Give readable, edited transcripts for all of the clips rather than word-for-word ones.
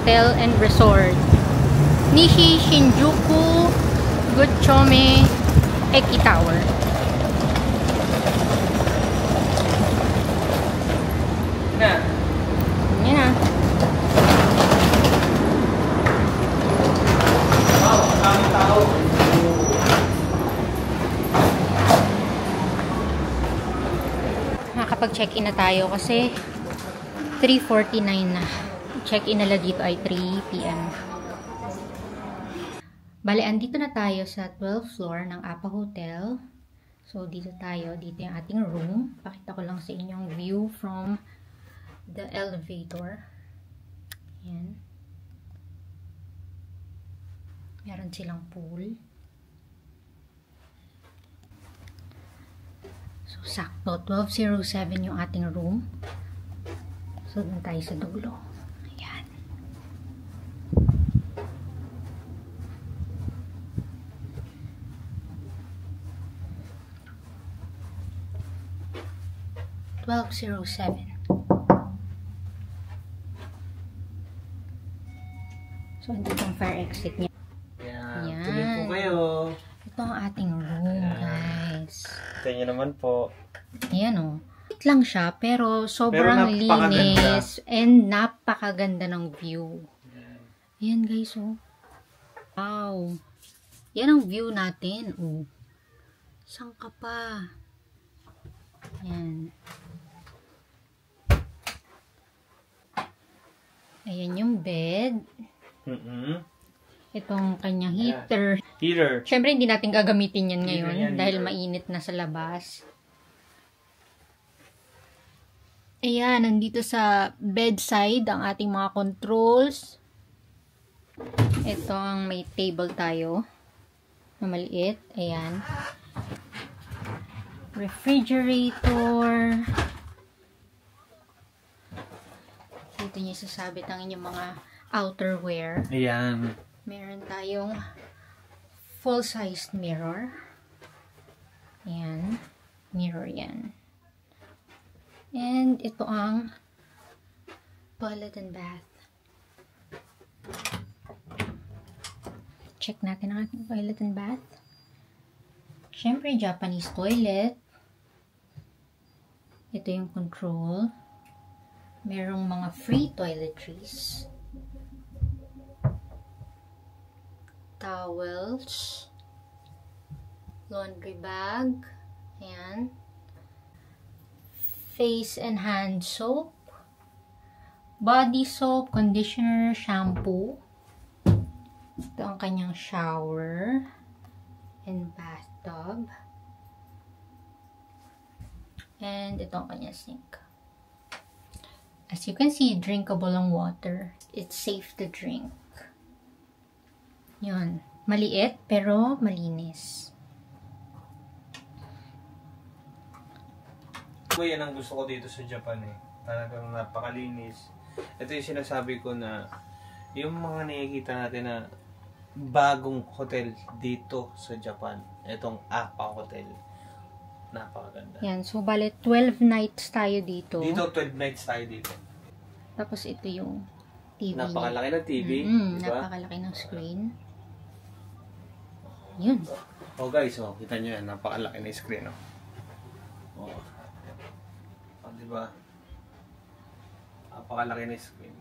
Hotel and Resort. Nishi Shinjuku Gochome Eki Tower. Na. Yan na. Wow, ang tao. Nakapag-check-in na tayo kasi 3:49 na. Check-in nila dito ay 3 PM. Bale, andito na tayo sa 12th floor ng Apa Hotel. So, dito tayo. Dito yung ating room. Pakita ko lang sa inyong view from the elevator. Ayan. Meron silang pool. So, sakto. 1207 yung ating room. So, dun tayo sa dulo. Ayan. $1207. So, andito ang fire exit niya. Yan. Tuloy po kayo. Ito ang ating room, guys. Ito nyo naman po. Ayan o. Lang siya, pero sobrang napakaganda. linis and napakaganda ng view. Ayan, guys, oh. Wow. Yan ang view natin, oh. Saan ka pa? Ayan. Ayan yung bed. Itong kanyang heater. Heater. Siyempre, hindi natin gagamitin yan ngayon Heater yan, dahil heater. mainit na sa labas. Ayan, nandito sa bedside ang ating mga controls. Ito ang may table tayo na maliit. Ayan. Refrigerator. Dito niyo sasabit ang inyong mga outerwear. Ayan. Meron tayong full-sized mirror. Ayan. Mirror yan. And ito ang toilet and bath. Check natin ang ating toilet and bath. Siyempre, Japanese toilet. Ito yung control. Merong mga free toiletries. Towels. Laundry bag. Ayan. Face and hand soap. Body soap, conditioner, shampoo. Ito ang kanyang shower and bathtub. And ito ang kanyang sink. As you can see, drinkable ang water. It's safe to drink. Yun. Maliit pero malinis. Yan ang gusto ko dito sa Japan eh. Talagang napakalinis. Ito yung sinasabi ko na yung mga nakikita natin na bagong hotel dito sa Japan. Itong Apa Hotel. Napakaganda. Yan. So, bale, 12 nights tayo dito. Dito, 12 nights tayo dito. Tapos, ito yung TV. Napakalaki ng TV. Diba? Napakalaki ng screen. Yun. Oh guys, oh, kita nyo yan. Napakalaki ng screen. Oh. Diba? Napakalaki ng screen.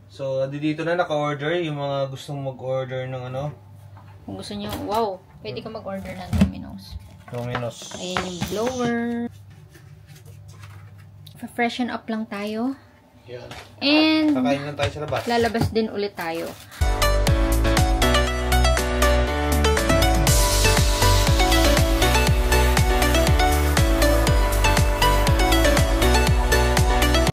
So, dito na naka-order. Yung mga gustong mag-order ng ano. Kung gusto nyo, wow, pwede ka mag-order ng Domino's. Domino's. Ayan yung blower. Pa-freshen up lang tayo. Yan. And Kakain lang tayo sa labas. lalabas din ulit tayo.